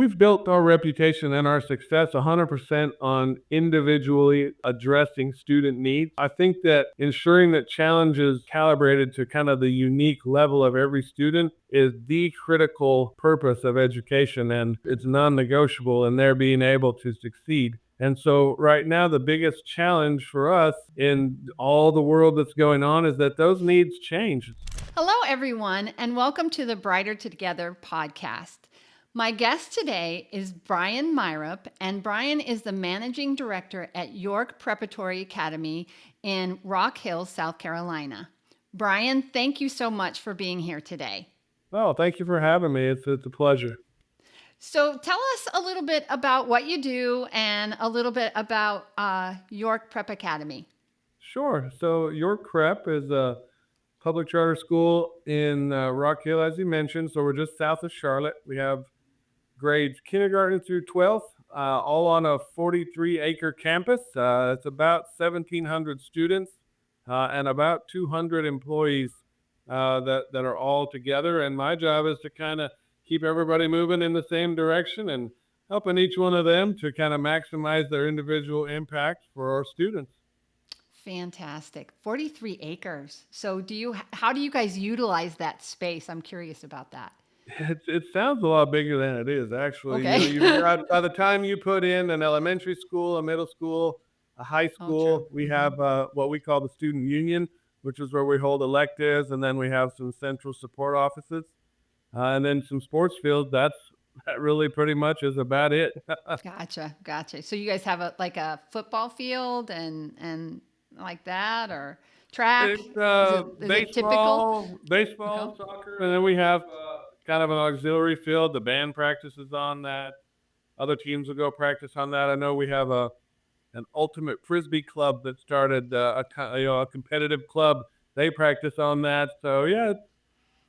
we've built our reputation and our success 100% on individually addressing student needs. I think that ensuring that challenge is calibrated to kind of the unique level of every student is the critical purpose of education, and it's non-negotiable in their being able to succeed. And so right now, the biggest challenge for us in all the world that's going on is that those needs change. Hello, everyone, and welcome to the Brighter Together podcast. My guest today is Brian Myrup, and Brian is the managing director at York Preparatory Academy in Rock Hill, South Carolina. Brian, thank you so much for being here today. Oh, thank you for having me. It's a pleasure. So tell us a little bit about what you do and a little bit about York Prep Academy. Sure. So York Prep is a public charter school in Rock Hill, as you mentioned. So we're just south of Charlotte. We have grades kindergarten through 12th, all on a 43-acre campus. It's about 1,700 students and about 200 employees that are all together. And my job is to kind of keep everybody moving in the same direction and helping each one of them to kind of maximize their individual impact for our students. Fantastic. 43 acres. So how do you guys utilize that space? I'm curious about that. It sounds a lot bigger than it is, actually. Okay. By the time you put in an elementary school, a middle school, a high Oh, true. school, we have what we call the student union, which is where we hold electives, and then we have some central support offices, and then some sports fields. That really pretty much is about it. Gotcha. So you guys have a football field and like that, or track? It's Is it typical? baseball, Okay. soccer, and then we have kind of an auxiliary field. The band practices on that. Other teams will go practice on that. I know we have an ultimate frisbee club that started a competitive club. They practice on that. So yeah,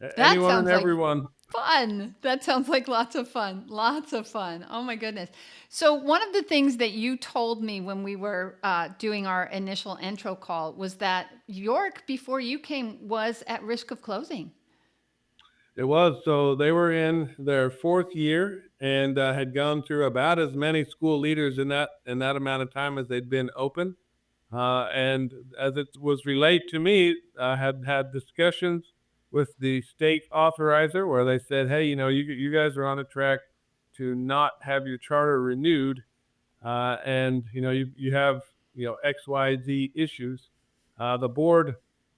That anyone and sounds like everyone. fun. That sounds like lots of fun. Lots of fun. Oh my goodness. So one of the things that you told me when we were doing our initial intro call was that York, before you came, was at risk of closing. It was. So they were in their fourth year and had gone through about as many school leaders in that amount of time as they'd been open. And as it was relayed to me, I had discussions with the state authorizer where they said, hey, you guys are on a track to not have your charter renewed, and you have XYZ issues. The board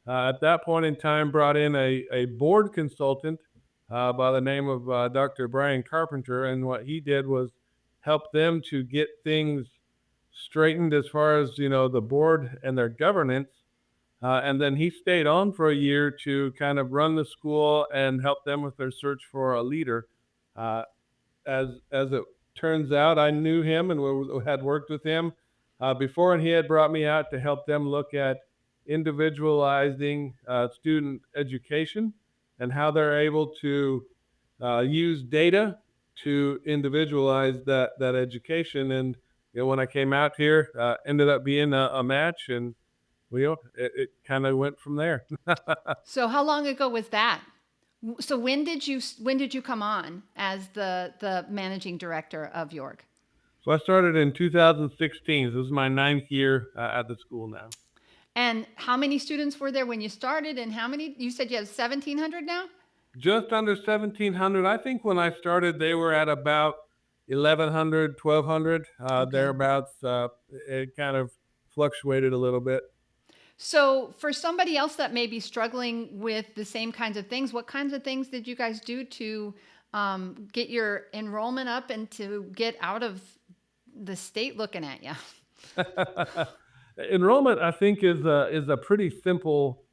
at that point in time brought in a board consultant by the name of Dr. Brian Carpenter, and what he did was help them to get things straightened as far as the board and their governance. And then he stayed on for a year to kind of run the school and help them with their search for a leader. Uh, as it turns out, I knew him and had worked with him before, and he had brought me out to help them look at individualizing student education and how they're able to use data to individualize that education. And when I came out here, ended up being a match, and it kind of went from there. So how long ago was that? So when did you come on as the managing director of York? So I started in 2016. This is my 9th year at the school now. And how many students were there when you started, and how many? You said you have 1,700 now? Just under 1,700. I think when I started, they were at about 1,100, 1,200, Okay. thereabouts. It kind of fluctuated a little bit. So for somebody else that may be struggling with the same kinds of things, what kinds of things did you guys do to get your enrollment up and to get out of the state looking at you? Enrollment, I think, is a pretty simple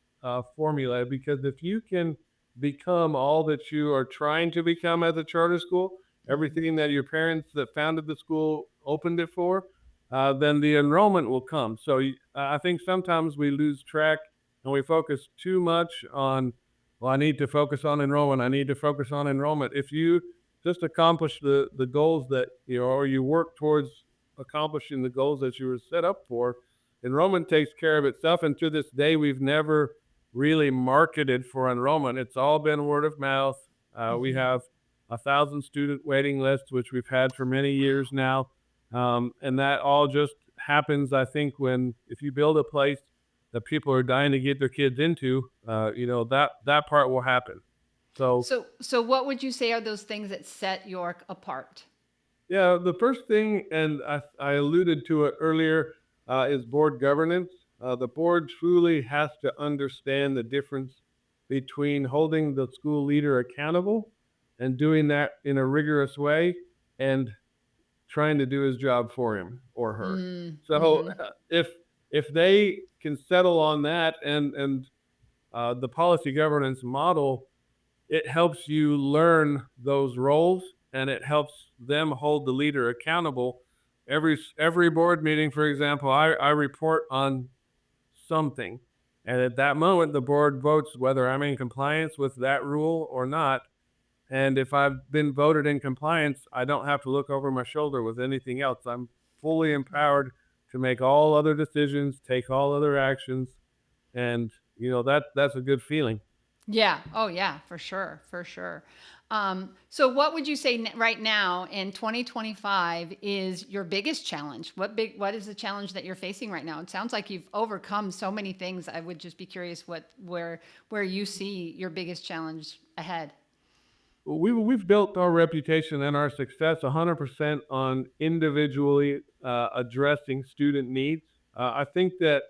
formula, because if you can become all that you are trying to become as a charter school, everything that your parents that founded the school opened it for, then the enrollment will come. So I think sometimes we lose track and we focus too much on, well, I need to focus on enrollment. I need to focus on enrollment. If you just accomplish the goals that or you work towards accomplishing the goals that you were set up for, enrollment takes care of itself. And to this day, we've never really marketed for enrollment. It's all been word of mouth. We have 1,000 student waiting list, which we've had for many years now. And that all just happens, I think, when if you build a place that people are dying to get their kids into, that part will happen. So So what would you say are those things that set York apart? yeah, the first thing, and I alluded to it earlier, is board governance. The board truly has to understand the difference between holding the school leader accountable and doing that in a rigorous way and trying to do his job for him or her. Mm, So mm-hmm. if they can settle on that and the policy governance model, it helps you learn those roles and it helps them hold the leader accountable. Every board meeting, for example, I report on something. And at that moment, the board votes whether I'm in compliance with that rule or not. And if I've been voted in compliance, I don't have to look over my shoulder with anything else. I'm fully empowered to make all other decisions, take all other actions, and that's a good feeling. Yeah. Oh, yeah, for sure. For sure. So what would you say right now in 2025 is your biggest challenge? What is the challenge that you're facing right now? It sounds like you've overcome so many things. I would just be curious where you see your biggest challenge ahead. We've built our reputation and our success 100% on individually addressing student needs. I think that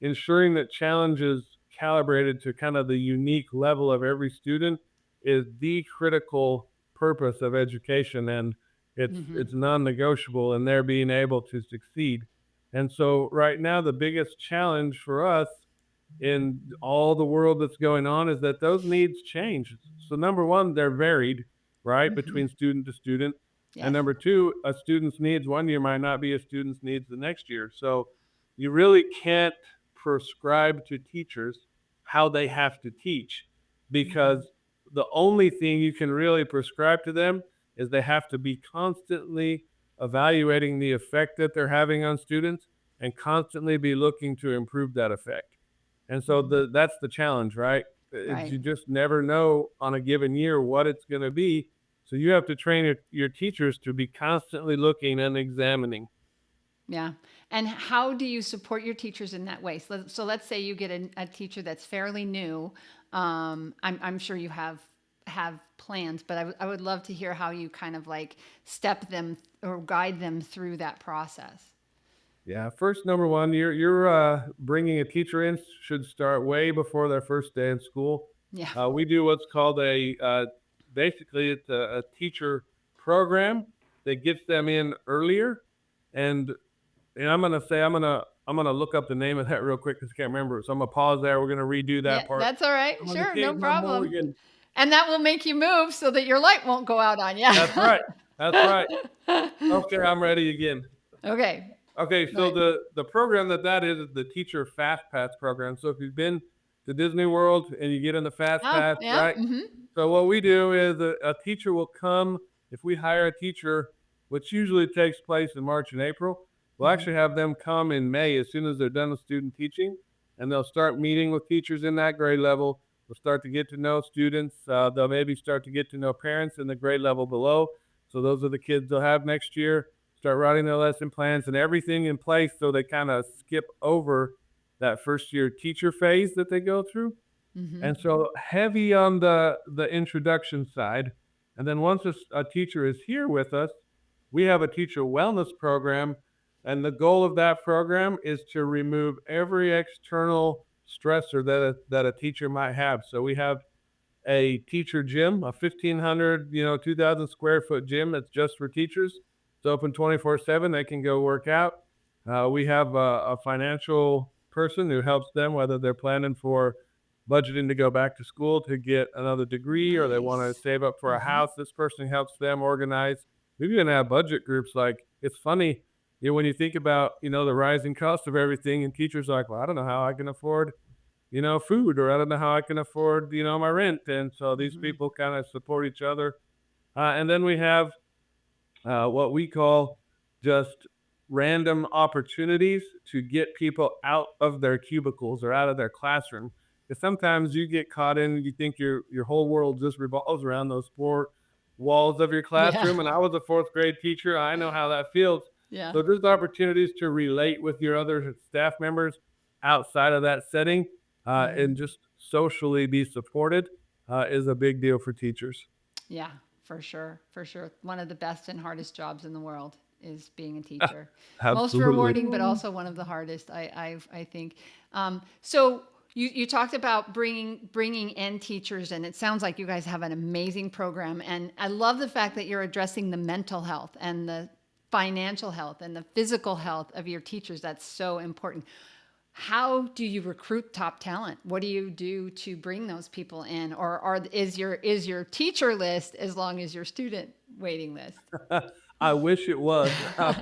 ensuring that challenge is calibrated to kind of the unique level of every student is the critical purpose of education, and Mm-hmm. it's non-negotiable in their being able to succeed. And so right now the biggest challenge for us in all the world that's going on is that those needs change. So number one, they're varied, right, Mm-hmm. between student to student. And Yes. number two, a student's needs one year might not be a student's needs the next year. So you really can't prescribe to teachers how they have to teach Mm-hmm. because the only thing you can really prescribe to them is they have to be constantly evaluating the effect that they're having on students and constantly be looking to improve that effect. And so Mm-hmm. that's the challenge, right? Right. You just never know on a given year what it's going to be. So you have to train your teachers to be constantly looking and examining. Yeah. And how do you support your teachers in that way? So let's say you get a teacher that's fairly new. I'm sure you have plans, but I would love to hear how you kind of like step them or guide them through that process. Yeah, first number one, you're bringing a teacher in should start way before their first day in school. Yeah. We do what's called a basically it's a teacher program that gets them in earlier, and and I'm gonna look up the name of that real quick because I can't remember it. So I'm gonna pause there. We're gonna redo Yeah, that part. that's all right. I'm gonna Sure, no take my problem. mulligan. And that will make you move so that your light won't go out on you. That's right. That's right. Okay, I'm ready again. Okay. Okay, so Right. the program that is the Teacher Fastpass program. So if you've been to Disney World and you get in the Oh, Fastpass, yeah. right? Mm-hmm. So what we do is a teacher will come if we hire a teacher, which usually takes place in March and April. We'll Mm-hmm. actually have them come in May as soon as they're done with student teaching, and they'll start meeting with teachers in that grade level. They'll start to get to know students. They'll maybe start to get to know parents in the grade level below. So those are the kids they'll have next year. Start writing their lesson plans and everything in place so they kind of skip over that first year teacher phase that they go through. Mm-hmm. And so heavy on the introduction side. And then once a teacher is here with us, we have a teacher wellness program. And the goal of that program is to remove every external stressor that a teacher might have. So we have a teacher gym, a 1,500, 2,000 square foot gym that's just for teachers. It's open 24/7. They can go work out. We have a financial person who helps them, whether they're planning for budgeting to go back to school to get another degree or they want to Nice. save up for a Mm-hmm. house. This person helps them organize. We've even had budget groups. Like, it's funny, when you think about, the rising cost of everything, and teachers are like, well, I don't know how I can afford food, or I don't know how I can afford, my rent. And so these Mm-hmm. people kind of support each other. And then we have what we call just random opportunities to get people out of their cubicles or out of their classroom. Because sometimes you get caught in, you think your whole world just revolves around those four walls of your Yeah. classroom. And I was a fourth grade teacher. I know how that feels. Yeah. So there's opportunities to relate with your other staff members outside of that setting, Mhm. and just socially be supported is a big deal for teachers. Yeah, for sure. For sure. One of the best and hardest jobs in the world is being a teacher. Most Absolutely. rewarding, but also one of the hardest, I think. So you talked about bringing in teachers, and it sounds like you guys have an amazing program. And I love the fact that you're addressing the mental health and the financial health and the physical health of your teachers. That's so important. How do you recruit top talent? What do you do to bring those people in? Or is your teacher list as long as your student waiting list? I wish it was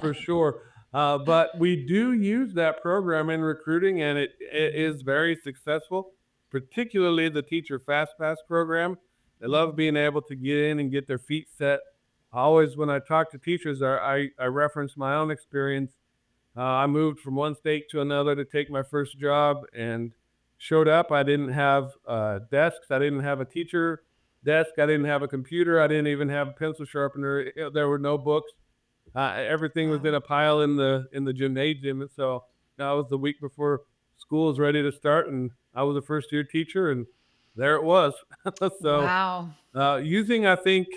for sure. But we do use that program in recruiting, and it is very successful, particularly the Teacher Fastpass program. They love Mhm. being able to get in and get their feet set. Always, when I talk to teachers, I reference my own experience. I moved from one state to another to take my first job and showed up. I didn't have desks. I didn't have a teacher desk. I didn't have a computer. I didn't even have a pencil sharpener. There were no books. Everything was in Wow. a pile in the gymnasium. And so that was the week before school was ready to start, and I was a first year teacher, and there it was. So Wow. using, I think,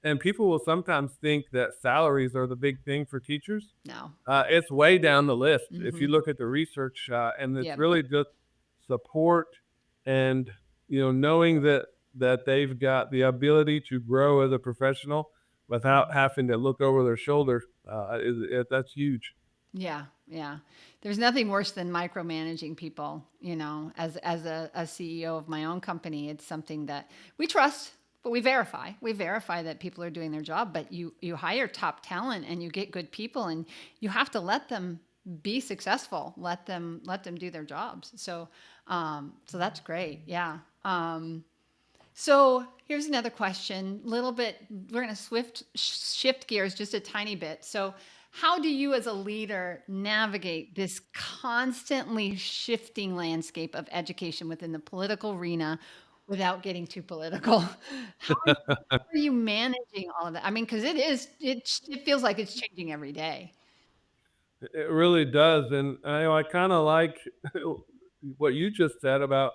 and people will sometimes think that salaries are the big thing for teachers. No. It's way down the list if you Mm-hmm. look at the research, and it's Yep. really just support and knowing that they've got the ability to grow as a professional without having to look over their shoulder. That's huge. Yeah, yeah. There's nothing worse than micromanaging people, as a CEO of my own company, it's something that we trust, but we verify. We verify that people are doing their job, but you hire top talent and you get good people and you have to let them be successful. Let them do their jobs. So that's great. Yeah. So here's another question. Little bit, we're going to shift gears just a tiny bit. So, how do you, as a leader, navigate this constantly shifting landscape of education within the political arena without getting too political? How are you managing all of that? I mean, because it feels like it's changing every day. It really does, and I kind of like what you just said about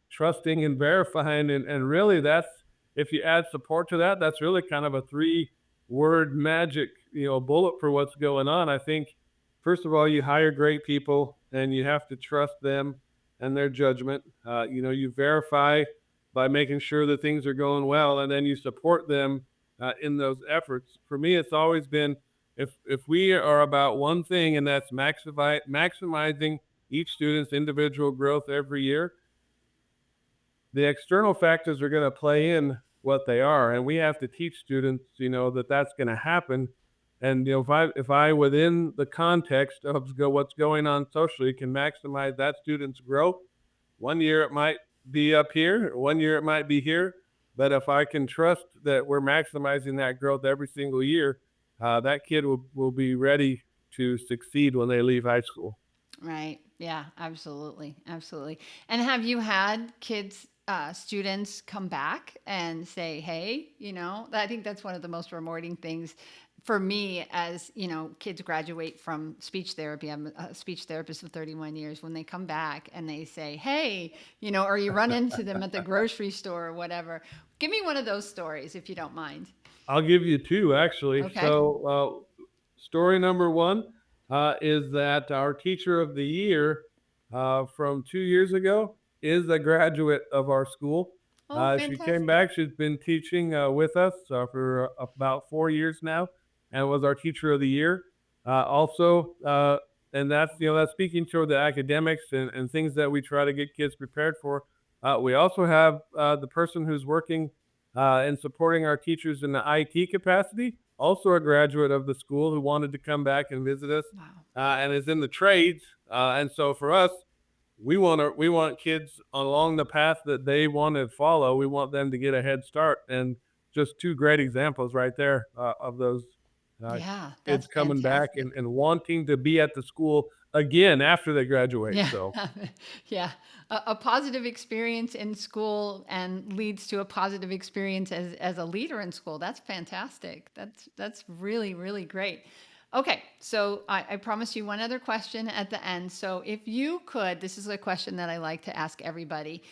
trusting and verifying, and really that's if you add support to that, that's really kind of a three-word magic bullet for what's going on. I think first of all, you hire great people, and you have to trust them and their judgment. You verify by making sure that things are going well, and then you support them in those efforts. For me, it's always been if we are about one thing, and that's maximizing each student's individual growth every year, the external factors are going to play in what they are, and we have to teach students that that's going to happen. And if I within the context of what's going on socially can maximize that student's growth, one year it might be up here, one year it might be here, but if I can trust that we're maximizing that growth every single year, that kid will be ready to succeed when they leave high school. Right. Yeah, absolutely. Absolutely. And have you had students come back and say, hey, I think that's one of the most rewarding things for me as, kids graduate from speech therapy. I'm a speech therapist for 31 years. When they come back and they say, hey, or you run into them at the grocery store or whatever. Give me one of those stories if you don't mind. I'll give you two actually. Okay. So, story number one is that our teacher of the year from 2 years ago is a graduate of our school. Oh, She came fantastic. back. She's been teaching with us for about 4 years now, and was our teacher of the year. Also, and that's speaking toward the academics and things that we try to get kids prepared for. We also have the person who's working and supporting our teachers in the IT capacity. Also, a graduate of the school who wanted to come back and visit us, Wow. and is in the trades. And so for us, we want kids along the path that they want to follow. We want them to get a head start, and just two great examples right there of those uh, Yeah, kids that's coming back fantastic. and wanting to be at the school again after they graduate. Yeah. So Yeah. A positive experience in school and leads to a positive experience as a leader in school. That's fantastic. That's really, really great. Okay, so I promised you one other question at the end. So if you could, this is a question that I like to ask everybody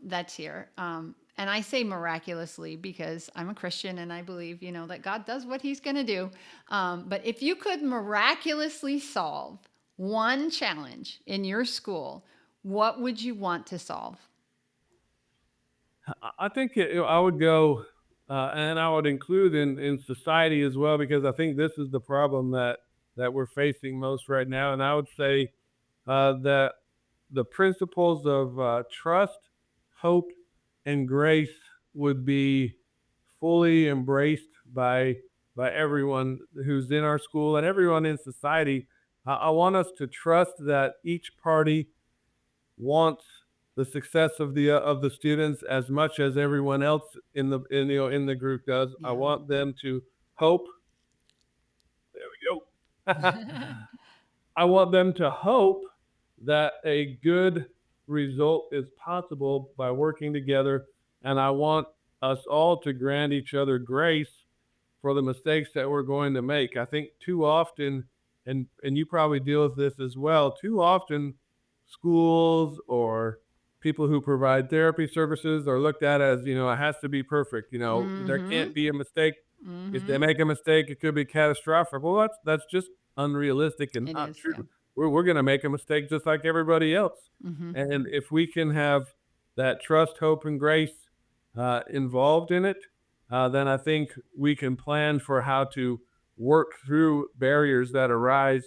that's here. And I say miraculously because I'm a Christian and I believe, that God does what he's going to do. But if you could miraculously solve one challenge in your school, what would you want to solve? I think I would go, and I would include in society as well, because I think this is the problem that we're facing most right now. And I would say that the principles of trust, hope, and grace would be fully embraced by everyone who's in our school and everyone in society. I want us to trust that each party wants the success of the students as much as everyone else in the group does. I Yeah. want them to hope. There we go. I want them to hope that a good result is possible by working together, and I want us all to grant each other grace for the mistakes that we're going to make. I think too often, and you probably deal with this as well, too often schools or people who provide therapy services are looked at as, it has to be perfect. There Mm-hmm. can't be a mistake. If they Mm-hmm. make a mistake, it could be catastrophic. Well, that's just unrealistic and It not is, true. yeah. We're going to make a mistake just like everybody else. Mm-hmm. And if we can have that trust, hope, and grace involved in it, then I think we can plan for how to work through barriers that arise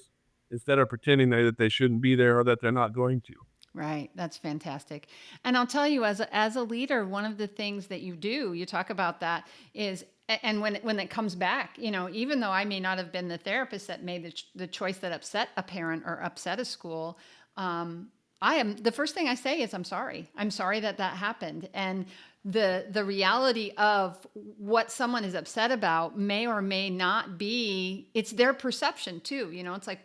instead of pretending that they shouldn't be there or that they're not going to. Right. That's fantastic. And I'll tell you, as a leader, one of the things that you talk about that is, and when it comes back, even though I may not have been the therapist that made the choice that upset a parent or upset a school, um, the first thing I say is, I'm sorry. I'm sorry that that happened. And the reality of what someone is upset about may or may not be, it's their perception too. It's like,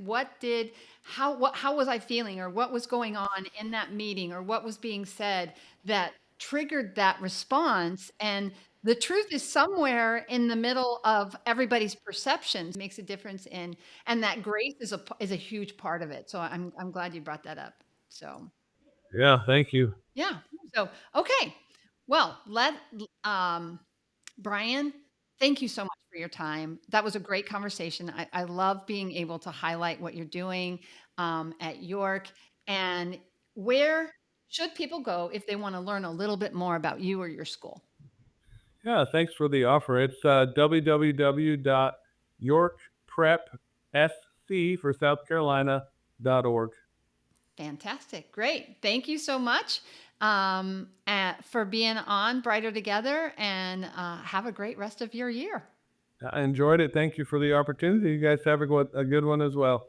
how was I feeling, or what was going on in that meeting, or what was being said that triggered that response. And the truth is somewhere in the middle of everybody's perceptions makes a difference in, and that grace is a huge part of it. So I'm glad you brought that up. So Yeah, thank you. yeah. So okay. Well, Brian, thank you so much for your time. That was a great conversation. I love being able to highlight what you're doing at York. And where should people go if they want to learn a little bit more about you or your school? Yeah, thanks for the offer. It's www.yorkprepsc for South Carolina.org. Fantastic. Great. Thank you so much for being on Brighter Together, and have a great rest of your year. I enjoyed it. Thank you for the opportunity. You guys have a good one as well.